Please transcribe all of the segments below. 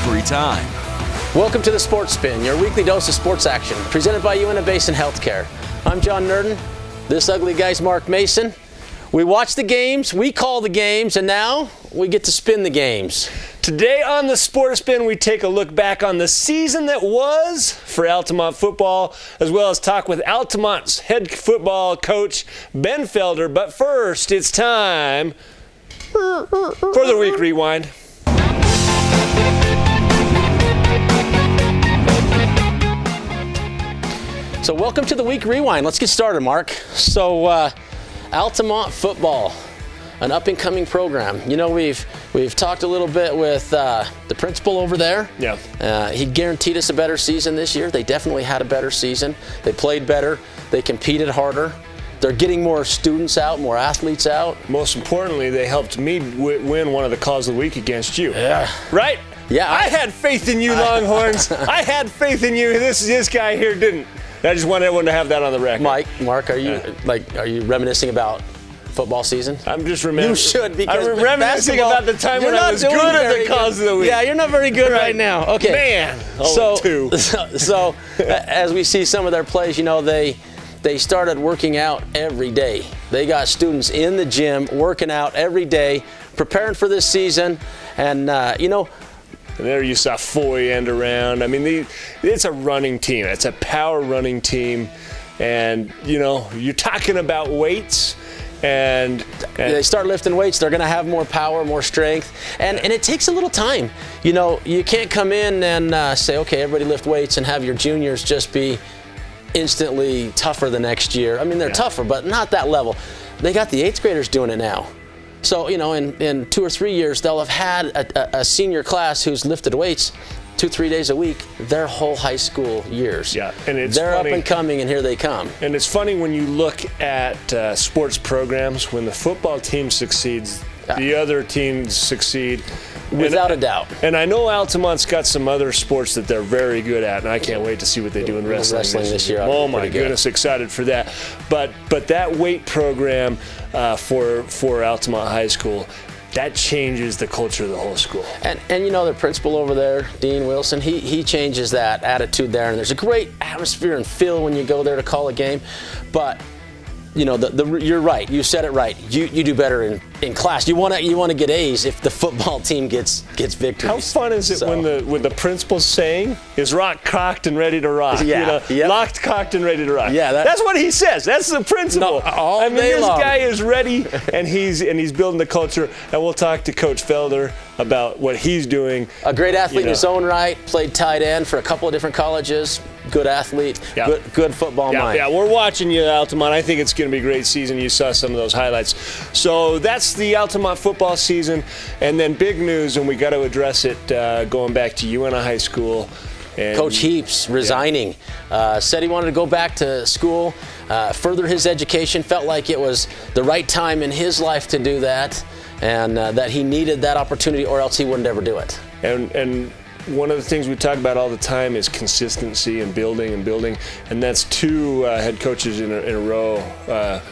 every time. Welcome to the Sports Spin, your weekly dose of sports action, presented by UNA Basin Healthcare. I'm John Nurden. This ugly guy's Mark Mason. We watch the games, we call the games, and now we get to spin the games. Today on the Sports Spin, we take a look back on the season that was for Altamont football, as well as talk with Altamont's head football coach, Ben Felder. But first, it's time for the Week Rewind. So welcome to the Week Rewind. Let's get started, Mark. So Altamont football, an up-and-coming program. You know, we've talked a little bit with the principal over there. Yeah. He guaranteed us a better season this year. They definitely had a better season. They played better. They competed harder. They're getting more students out, more athletes out. Most importantly, they helped me win one of the calls of the week against you. Yeah. Right? Yeah. I had faith in you, Longhorns. I had faith in you. This guy here didn't. I just want everyone to have that on the record. Mark, are you reminiscing about football season? I'm just reminiscing. You should, because I'm reminiscing about the time when I was good at the calls of the week. Yeah, you're not very good right now. Okay. Man. So as we see some of their plays, you know, they started working out every day. They got students in the gym working out every day, preparing for this season, and And there you saw Foy end around. I mean, it's a running team. It's a power running team. And, you're talking about weights. And they start lifting weights, they're going to have more power, more strength. And it takes a little time. You know, you can't come in and say, okay, everybody lift weights and have your juniors just be instantly tougher the next year. I mean, they're tougher, but not that level. They got the 8th graders doing it now. So, in 2 or 3 years, they'll have had a senior class who's lifted weights 2-3 days a week their whole high school years. Yeah, and they're funny. Up and coming, and here they come. And it's funny when you look at sports programs, when the football team succeeds, the other teams succeed. Without a doubt. And I know Altamont's got some other sports that they're very good at, and I can't wait to see what they do in wrestling this year. Oh my goodness, excited for that. But that weight program for Altamont High School, that changes the culture of the whole school. And the principal over there, Dean Wilson, he changes that attitude there, and there's a great atmosphere and feel when you go there to call a game. But you're right. You said it right. You do better in class. You want to get A's if the football team gets victories. How fun is it when the principal's saying is rock cocked and ready to rock? Yeah. Locked, cocked, and ready to rock. Yeah. That's what he says. That's the principal. No, this guy is ready, and he's building the culture. And we'll talk to Coach Felder about what he's doing. A great athlete in his own right. Played tight end for a couple of different colleges. Good athlete. Yeah. Good football mind. Yeah, we're watching you, Altamont. I think it's going to be a great season. You saw some of those highlights. So that's the Altamont football season. And then big news, and we got to address it, going back to UNA High School. And Coach Heaps resigning. Said he wanted to go back to school, further his education. Felt like it was the right time in his life to do that, and that he needed that opportunity, or else he wouldn't ever do it. And one of the things we talk about all the time is consistency and building, and that's 2 head coaches in a row.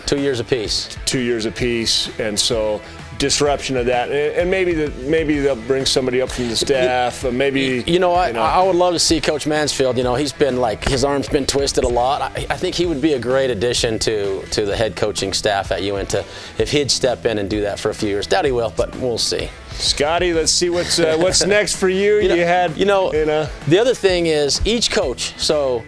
2 years apiece. 2 years apiece, and so disruption of that, and maybe they'll bring somebody up from the staff. Maybe I would love to see Coach Mansfield. He's been his arm's been twisted a lot. I think he would be a great addition to the head coaching staff at UNA if he'd step in and do that for a few years. Doubt he will, but we'll see. Scotty, let's see what's next for you. The other thing is each coach. So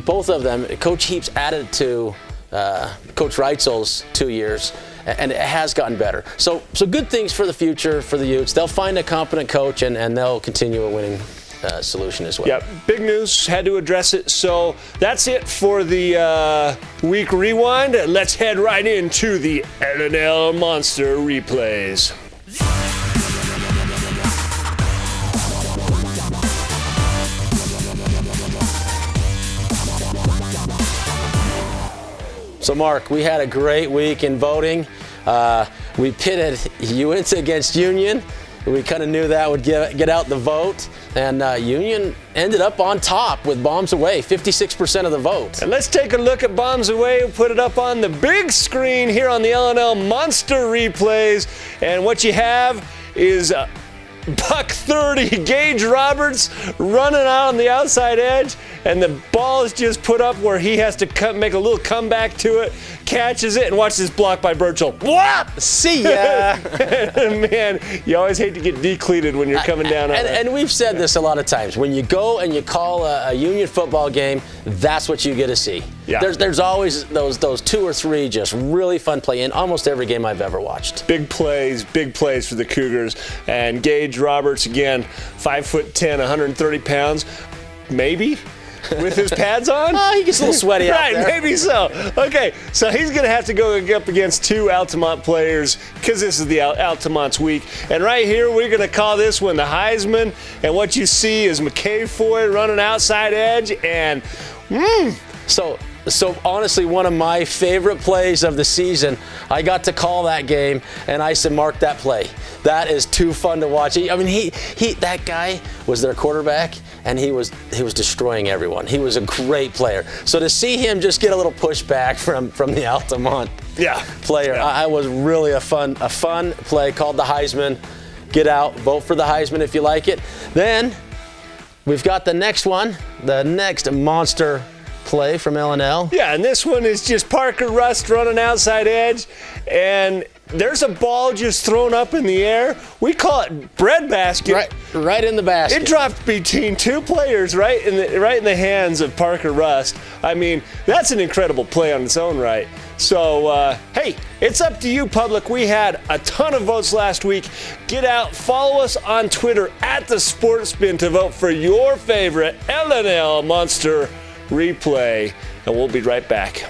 both of them, Coach Heaps added to Coach Reitzel's 2 years, and it has gotten better. So good things for the future for the Utes. They'll find a competent coach, and they'll continue a winning solution as well. Yeah, big news. Had to address it. So that's it for the Week Rewind. Let's head right into the L&L Monster replays. So, Mark, we had a great week in voting. We pitted UNA against Union. We kind of knew that would get out the vote. And Union ended up on top with Bombs Away, 56% of the vote. And let's take a look at Bombs Away. We'll put it up on the big screen here on the L&L Monster Replays. And what you have is $130, Gage Roberts running out on the outside edge, and the ball is just put up where he has to make a little comeback to it, catches it, and watch this block by Burchell. What? See ya. Man, you always hate to get decleated when you're coming down on it. And we've said this a lot of times. When you go and you call a Union football game, that's what you get to see. Yeah. There's always those 2 or 3 just really fun play in almost every game I've ever watched. Big plays for the Cougars. And Gage Roberts, again, 5'10", 130 pounds, maybe, with his pads on. Oh, he gets a little sweaty out there. Right, maybe so. Okay, so he's going to have to go up against 2 Altamont players because this is the Altamont's week. And right here, we're going to call this one the Heisman. And what you see is McKay Foy running outside edge. And, So honestly, one of my favorite plays of the season, I got to call that game, and I said, mark that play. That is too fun to watch. That guy was their quarterback, and he was destroying everyone. He was a great player. So to see him just get a little pushback from the Altamont player, I was really a fun play called the Heisman. Get out, vote for the Heisman if you like it. Then we've got the next one, the next monster play from L&L. Yeah, and this one is just Parker Rust running outside edge, and there's a ball just thrown up in the air. We call it breadbasket. Right in the basket. It dropped between 2 players right in the hands of Parker Rust. I mean, that's an incredible play on its own right. So, hey, it's up to you, public. We had a ton of votes last week. Get out, follow us on Twitter @TheSportsBin to vote for your favorite L&L Monster replay, and we'll be right back.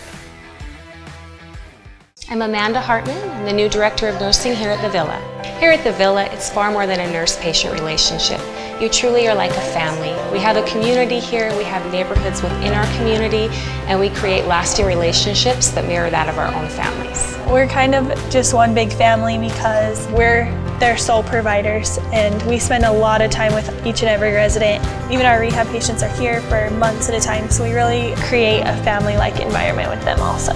I'm Amanda Hartman. I'm the new Director of Nursing here at the Villa. Here at the Villa, it's far more than a nurse-patient relationship. You truly are like a family. We have a community here, we have neighborhoods within our community, and we create lasting relationships that mirror that of our own families. We're kind of just one big family because we're their sole providers, and we spend a lot of time with each and every resident. Even our rehab patients are here for months at a time, so we really create a family-like environment with them also.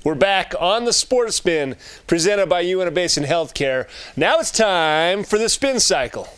We're back on the Sports Spin, presented by Uinta Basin Healthcare. Now it's time for the spin cycle.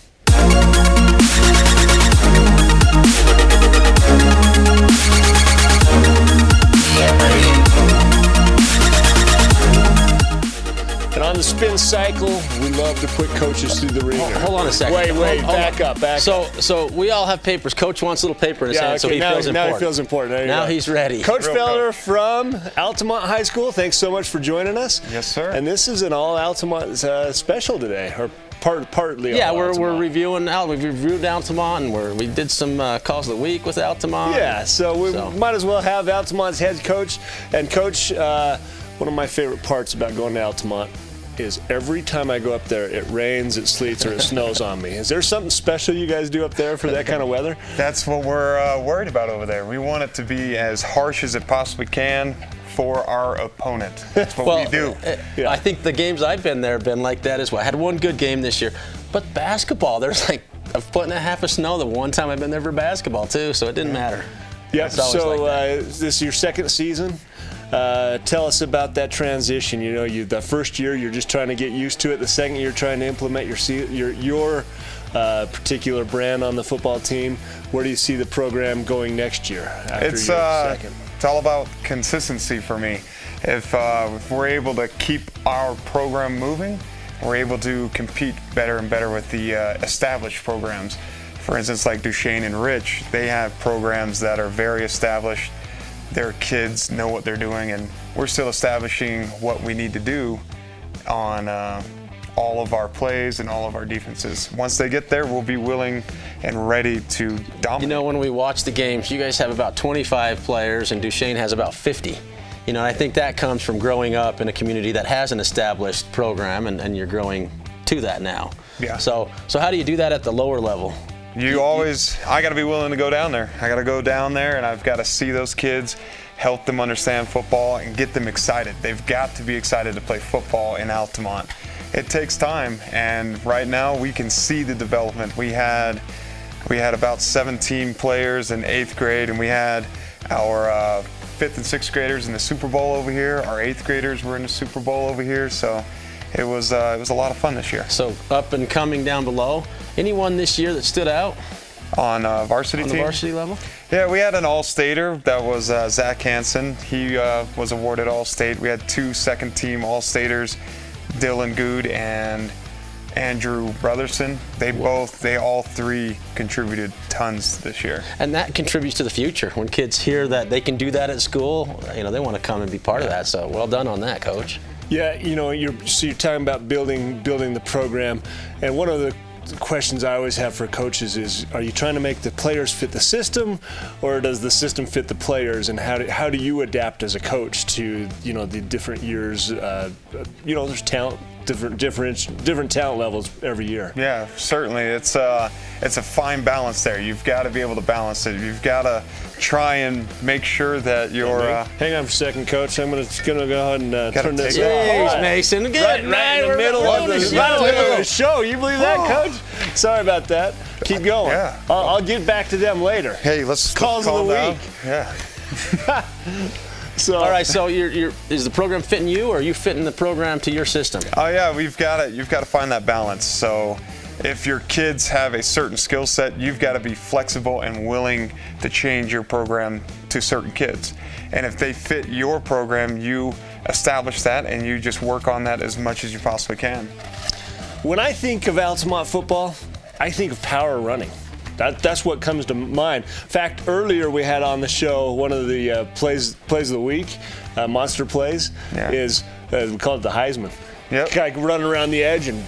And on the spin cycle, we love to put coaches through the ringer. Hold on a second. Wait, back up. So we all have papers. Coach wants a little paper in his hand, so he feels important. Now he feels important. Now he's ready. Coach Felder from Altamont High School, thanks so much for joining us. Yes, sir. And this is an all Altamont special today, or partly. Yeah, all we're Altamont. reviewing We've reviewed Altamont, and we did some calls of the week with Altamont. Yeah, so we might as well have Altamont's head coach. And coach, one of my favorite parts about going to Altamont is every time I go up there, it rains, it sleets, or it snows on me. Is there something special you guys do up there for that kind of weather? That's what we're worried about over there. We want it to be as harsh as it possibly can for our opponent. That's what we do. I think the games I've been there have been like that as well. I had one good game this year, but basketball, there's like a foot and a half of snow the one time I've been there for basketball too, so it didn't matter. Yeah, so this is your second season. Tell us about that transition. You know, the first year you're just trying to get used to it. The second year trying to implement your particular brand on the football team. Where do you see the program going next year after your second? It's all about consistency for me. If we're able to keep our program moving, we're able to compete better and better with the established programs. For instance, like Duchesne and Rich, they have programs that are very established. Their kids know what they're doing, and we're still establishing what we need to do on all of our plays and all of our defenses. Once they get there, we'll be willing and ready to dominate. You know, when we watch the games, you guys have about 25 players, and Duchesne has about 50. You know, I think that comes from growing up in a community that has an established program, and you're growing to that now. Yeah. So how do you do that at the lower level? I got to be willing to go down there. I got to go down there, and I've got to see those kids, help them understand football, and get them excited. They've got to be excited to play football in Altamont. It takes time, and right now we can see the development. We had about 17 players in 8th grade, and we had our 5th and 6th graders in the Super Bowl over here. Our 8th graders were in the Super Bowl over here, so it was a lot of fun this year. So up and coming down below, anyone this year that stood out on varsity team? On the varsity level? Yeah, we had an All-Stater. That was Zach Hansen. He was awarded All-State. We had 2 second-team All-Staters, Dylan Good and Andrew Brotherson. They all 3 contributed tons this year. And that contributes to the future. When kids hear that they can do that at school, they want to come and be part of that. So well done on that, Coach. Yeah, you're talking about building the program, and one of the questions I always have for coaches is, are you trying to make the players fit the system, or does the system fit the players? And how do you adapt as a coach to the different years? There's talent, different talent levels every year. Yeah, certainly. It's a fine balance there. You've got to be able to balance it. You've got to try and make sure that you're. Hang on for a second, Coach. I'm gonna go ahead and turn this off. Jeez, Mason. Good right in the middle of the show. You believe that, Coach? Sorry about that. Keep going. Yeah. I'll get back to them later. Hey, let's calls of the week. Yeah. So, all right. So is the program fitting you, or are you fitting the program to your system? Oh yeah, you've got to find that balance. So if your kids have a certain skill set, you've got to be flexible and willing to change your program to certain kids. And if they fit your program, you establish that and you just work on that as much as you possibly can. When I think of Altamont football, I think of power running. That's what comes to mind. In fact, earlier we had on the show one of the plays of the week, monster plays, is we call it the Heisman. Yep. Guy running around the edge and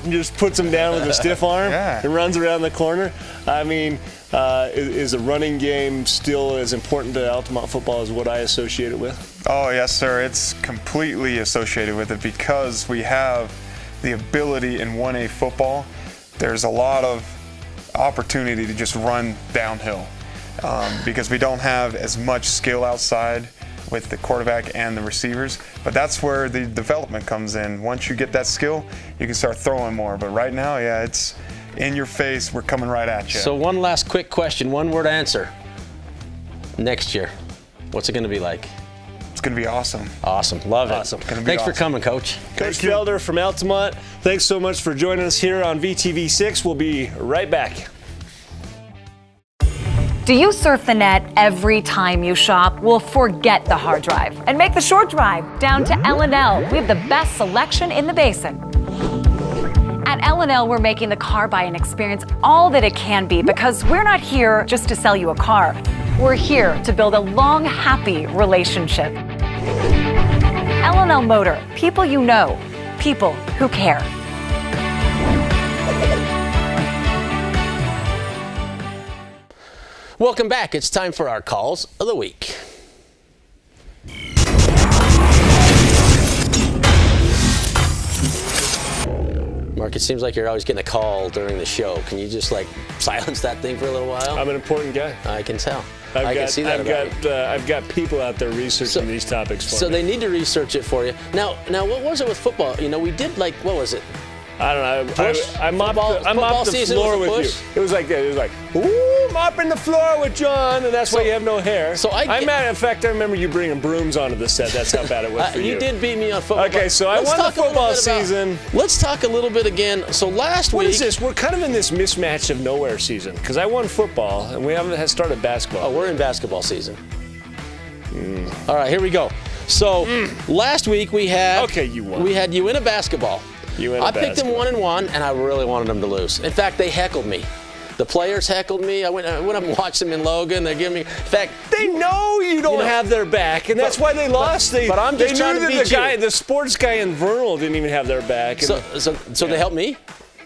just puts him down with a stiff arm and runs around the corner. I mean, is the running game still as important to Altamont football as what I associate it with? Oh yes, sir. It's completely associated with it because we have the ability in 1A football. There's a lot of opportunity to just run downhill because we don't have as much skill outside with the quarterback and the receivers, but that's where the development comes in. Once you get that skill, you can start throwing more. But right now, yeah, it's in your face. We're coming right at you. So one last quick question, one word answer. Next year, what's it going to be like? It's going to be awesome. Awesome. Love it. Awesome. Thanks for coming, Coach. Coach Felder from Altamont, thanks so much for joining us here on VTV6. We'll be right back. Do you surf the net every time you shop? Well, forget the hard drive and make the short drive down to L&L. We have the best selection in the basin. At L&L, we're making the car buying experience all that it can be because we're not here just to sell you a car. We're here to build a long, happy relationship. L&L Motor, people you know, people who care. Welcome back. It's time for our calls of the week. Mark, it seems like you're always getting a call during the show. Can you just silence that thing for a little while? I'm an important guy. I can tell. I can see that about you. I've got people out there researching these topics for me. So they need to research it for you. Now, what was it with football? We did what was it? I don't know. I mopped the floor with you. It was like that. It was like, ooh, mopping the floor with John, and that's why you have no hair. In fact, I remember you bringing brooms onto the set. That's how bad it was for you. You did beat me on football. Okay, so I won the football season. Let's talk a little bit again. So last week. What is this? We're kind of in this mismatch of nowhere season because I won football and we haven't started basketball. Oh, we're in basketball season. All right, here we go. So last week we had. Okay, you won. We had you in a basketball. I picked them 1-1, and I really wanted them to lose. In fact, they heckled me. The players heckled me. I went up and watched them in Logan. They give me. In fact, they know you don't have their back, and that's why they lost. But I'm just trying to beat you. The sports guy in Vernal didn't even have their back. So they helped me.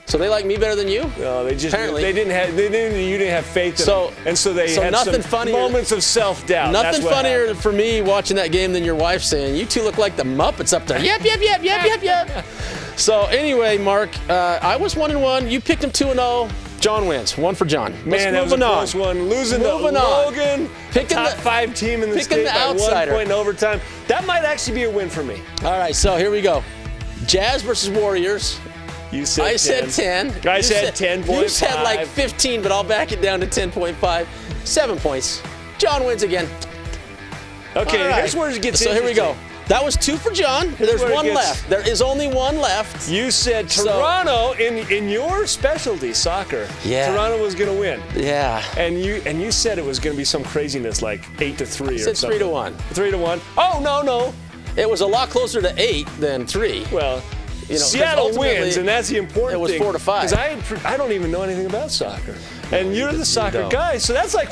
So they like me better than you? No, they just apparently you didn't have faith in them. And so they had some moments of self-doubt. Nothing funnier for me watching that game than your wife saying, "You two look like the Muppets up there." Yep. So anyway, Mark, I was 1-1. You picked him 2-0. John wins. 1 for John. Man, that was a close one. Losing to Logan, Picking top the 5 team in the state by outsider. 1 point in overtime. That might actually be a win for me. All right, so here we go. Jazz versus Warriors. You said I 10. said 10. I said 10.5. You said like 15, but I'll back it down to 10.5. 7 points. John wins again. Okay, All right. here's where it gets So here we go. That was 2 for John. There's where it 1 gets- left. There is only 1 left. You said Toronto in your specialty, soccer. Yeah. Toronto was going to win. Yeah. And you said it was going to be some craziness like 8-3 or said something. 3-1. 3-1. Oh, no. It was a lot closer to 8 than 3. Well, 'cause Seattle ultimately wins, and that's the important it was thing. 4-5. Because I don't even know anything about soccer, and you're the soccer don't. guy, so that's like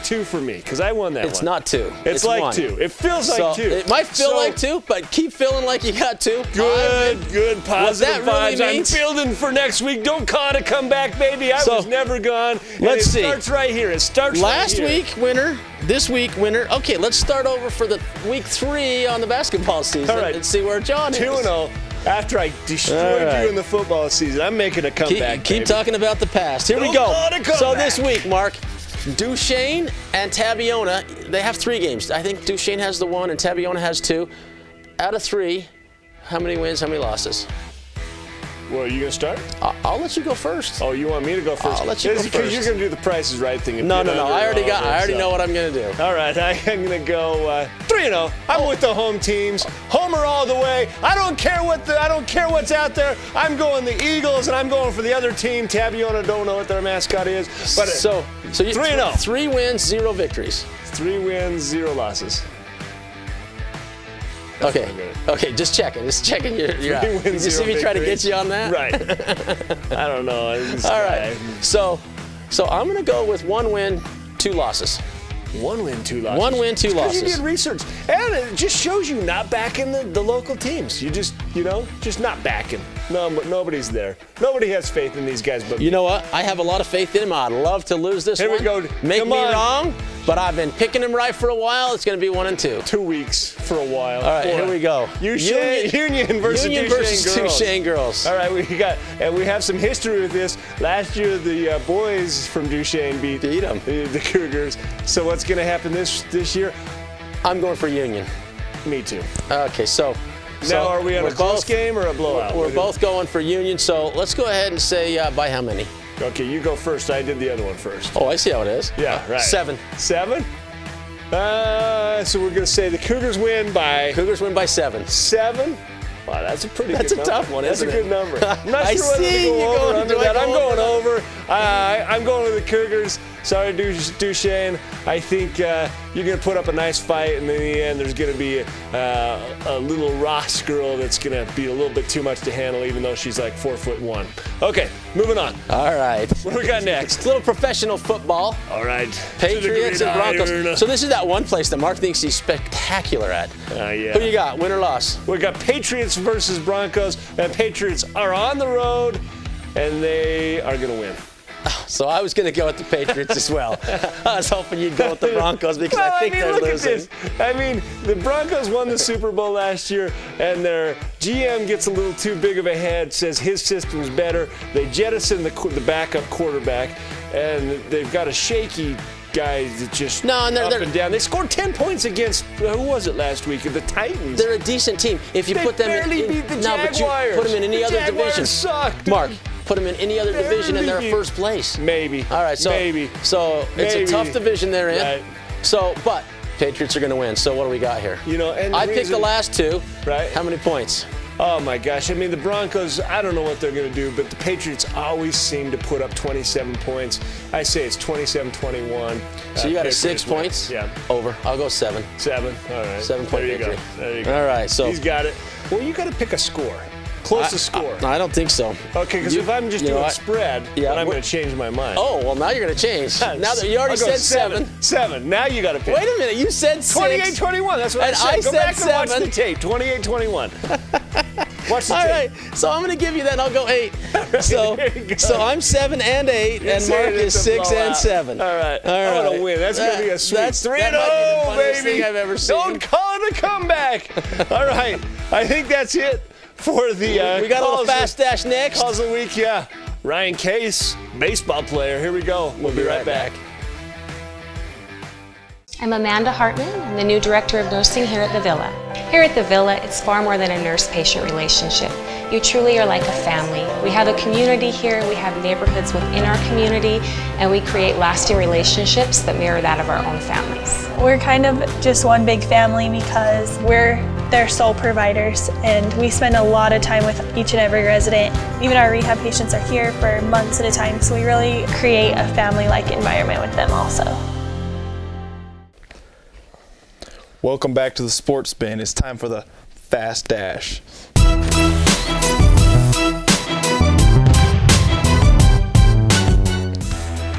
2 for me because I won that one. It's not 2. It's like 1. 2. It feels So like 2. it might feel like 2, but keep feeling like you got 2. Good, positive that really vibes. means- I'm building for next week. Don't call it a comeback, baby. I So, was never gone. And let's it see. starts right here. It starts Last right here. week, winner. This week, winner. Okay, let's start over for the week 3 on the basketball season All right. and see where John is. 2-0 after I destroyed All right. you in the football season. I'm making a comeback. Keep baby. talking about the past. Here we Don't go. call it a comeback. So this week, Mark, Duchesne and Tabiona, they have 3 games. I think Duchesne has the 1 and Tabiona has 2. Out of 3, how many wins, how many losses? Well, are you going to start? I'll let you go first. Oh, you want me to go first? I'll let you It's go because first. you're going to do the Price is Right thing. if No. you're I under already so. know what I'm going to do. All right, I'm going to go 3-0. I'm with the home teams. Homer all the way. I don't care what's out there. I'm going the Eagles, and I'm going for the other team. Tabiona, don't know what their mascot is. But So you 3-0. 3 wins, 0 victories. 3 wins, 0 losses. Okay. what I'm gonna- Okay, just checking your 3 wins, Did you see 0 me try to victories. get you on that? Right. I don't know. All right. So I'm going to go with 1 win, 2 losses. 1 win, 2 losses. 1 win, 2 Because losses. you did research. And it just shows you not backing the local teams. You just not backing. No, but nobody's there. Nobody has faith in these guys but me. You know what? I have a lot of faith in him. I'd love to lose this Here we one. go. Make Come me on. wrong, but I've been picking him right for a while. It's going to be 1 and 2. 2 weeks for a while. All right, here we go. Union versus Union Duchesne versus girls. Duchesne girls. All right, we have some history with this. Last year, the boys from Duchesne beat 'em. the Cougars. So what's going to happen this year? I'm going for Union. Me too. Okay, so Now, are we on we're a close both- game or a blowout? We're both going for Union, so let's go ahead and say by how many? Okay, you go first. I did the other one first. Oh, I see how it is. Yeah, right. 7. 7? So we're going to say the Cougars win by Cougars win by 7. 7. Wow, that's a pretty That's good a number. tough one, That's isn't a good it? number. I'm not I sure whether see to you go over going- or under do I that. go I'm going over? over. I'm going with the Cougars. Sorry, Duchesne. I think you're going to put up a nice fight, and in the end, there's going to be a little Ross girl that's going to be a little bit too much to handle, even though she's like 4'1". Okay, moving on. All right. What do we got next? It's a little professional football. All right. Patriots and Broncos. So So this is that one place that Mark thinks he's spectacular at. yeah. Who do you got, win or loss? We got Patriots versus Broncos, and Patriots are on the road, and they are going to win. So I was going to go with the Patriots as well. I was hoping you'd go with the Broncos because I think they're look losing. at this. I mean, the Broncos won the Super Bowl last year, and their GM gets a little too big of a head, says his system's better. They jettison the backup quarterback, and they've got a shaky guy that just And up and down. They scored 10 points against, who was it last week? The Titans. They're a decent team. If you They put them barely in, beat the no, but you Jaguars. put them in any The other Jaguars division. suck, dude. Mark, put them in any other division and they're Barely at first place. Maybe. All right, so maybe. So it's Maybe. a tough division they're in. Right. So, but Patriots are going to win. So what do we got here? You know, and I picked the last 2. Right. How many points? Oh my gosh. I mean, the Broncos, I don't know what they're going to do, but the Patriots always seem to put up 27 points. I say it's 27-21. So you got a 6 Patriots win. points? Yeah. Over. I'll go 7. 7. All right. 7 point There you victory. go. There you go. All right, so He's got it. Well, you got to pick a score. Closest score. I don't think so. Okay, because if I'm just you know doing what? spread, Yeah, then I'm we're- going to change my mind. Oh, well, now you're going to change. Now that you already I'll go said 7. 7. Now you got to pick. Wait a minute. You said 6. 28-21. That's what And I said. I Go said back and watch 7. the tape. 28-21. Watch the All tape. right, so I'm going to give you that. I'll go 8. So, there you go. so I'm 7 and 8, and saying Mark it's is a 6 and blowout. 7. All right. All I'm right. going to win. That's going to be a sweep. That 3-0, might be the funniest baby. thing I've ever seen. Don't call it a comeback. All right. I think that's it for the We got a little calls fast dash next. calls of the week. Yeah, Ryan Case, baseball player. Here we go. We'll be right back. I'm Amanda Hartman. I'm the new Director of Nursing here at the Villa. Here at the Villa, it's far more than a nurse-patient relationship. You truly are like a family. We have a community here, we have neighborhoods within our community, and we create lasting relationships that mirror that of our own families. We're kind of just one big family because we're their sole providers, and we spend a lot of time with each and every resident. Even our rehab patients are here for months at a time, so we really create a family-like environment with them also. Welcome back to the Sports Spin. It's time for the Fast Dash.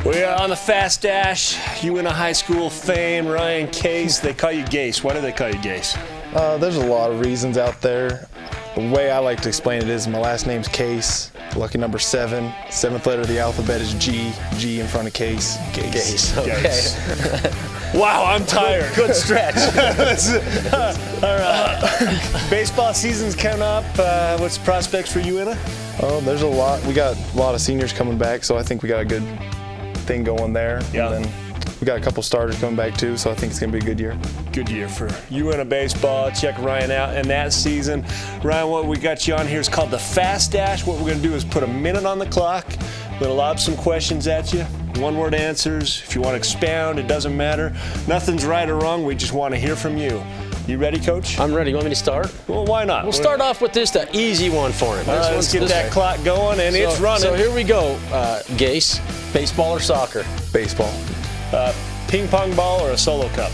We are on the Fast Dash. UNA High School fame, Ryan Case. They call you Gase. Why do they call you Gase? There's a lot of reasons out there. The way I like to explain it is my last name's Case, lucky number 7. 7th letter of the alphabet is G. G in front of Case. Gase. Okay. Wow, I'm tired. Good stretch. All right. Baseball season's coming up. What's the prospects for UNA? Oh, there's a lot. We got a lot of seniors coming back, so I think we got a good thing going there. Yeah. And then we got a couple starters coming back too, so I think it's going to be a good year. Good year for UNA baseball. Check Ryan out in that season. Ryan, what we got you on here is called the Fast Dash. What we're going to do is put a minute on the clock. We're going to lob some questions at you. One-word answers. If you want to expound, it doesn't matter. Nothing's right or wrong. We just want to hear from you. You ready, Coach? I'm ready. You want me to start? Well, why not? We'll start off with the easy one for him. All right, let's get that clock going, and it's running. So here we go. Gase, baseball or soccer? Baseball. Ping pong ball or a solo cup?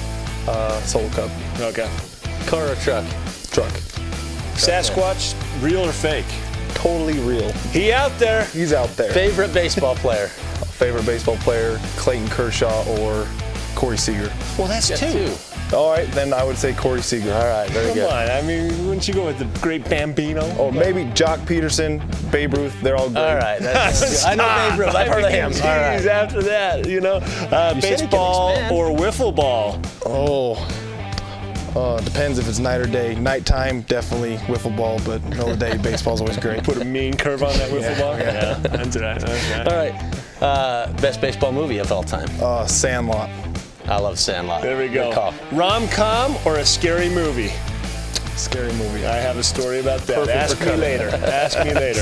Solo cup. Okay. Car or truck? Truck. Sasquatch, real or fake? Totally real. He out there. He's out there. Favorite baseball player? Favorite baseball player, Clayton Kershaw or Corey Seager. Well, that's two. All right, then I would say Corey Seager. All right, very Come good. on. I mean, wouldn't you go with the great Bambino? Or maybe Jock Peterson, Babe Ruth, they're all great. All right. That's good. I know Babe Ruth. I've heard of him. All right. After that, you know. You said he can Baseball expand. or wiffle ball? Depends if it's night or day. Nighttime, definitely wiffle ball, but middle of the day, baseball's always great. Put a mean curve on that wiffle ball? Yeah, that's right. All right. Best baseball movie of all time? Sandlot. I love Sandlot. There we go. Good call. Rom-com or a scary movie? Scary movie. I have a story about that. Perfect Ask for me cutting. later. Ask me later.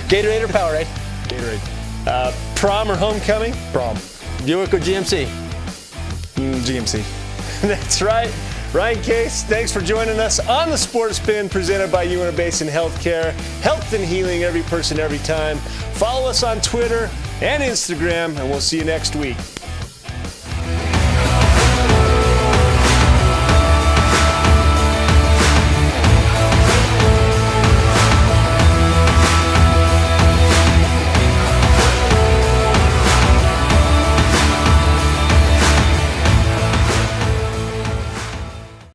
Gatorade or Powerade? Gatorade. Prom or homecoming? Prom. Buick or GMC? GMC. That's right. Ryan Case, thanks for joining us on the Sports Spin presented by UNA Basin Healthcare. Health and healing, every person, every time. Follow us on Twitter and Instagram, and we'll see you next week.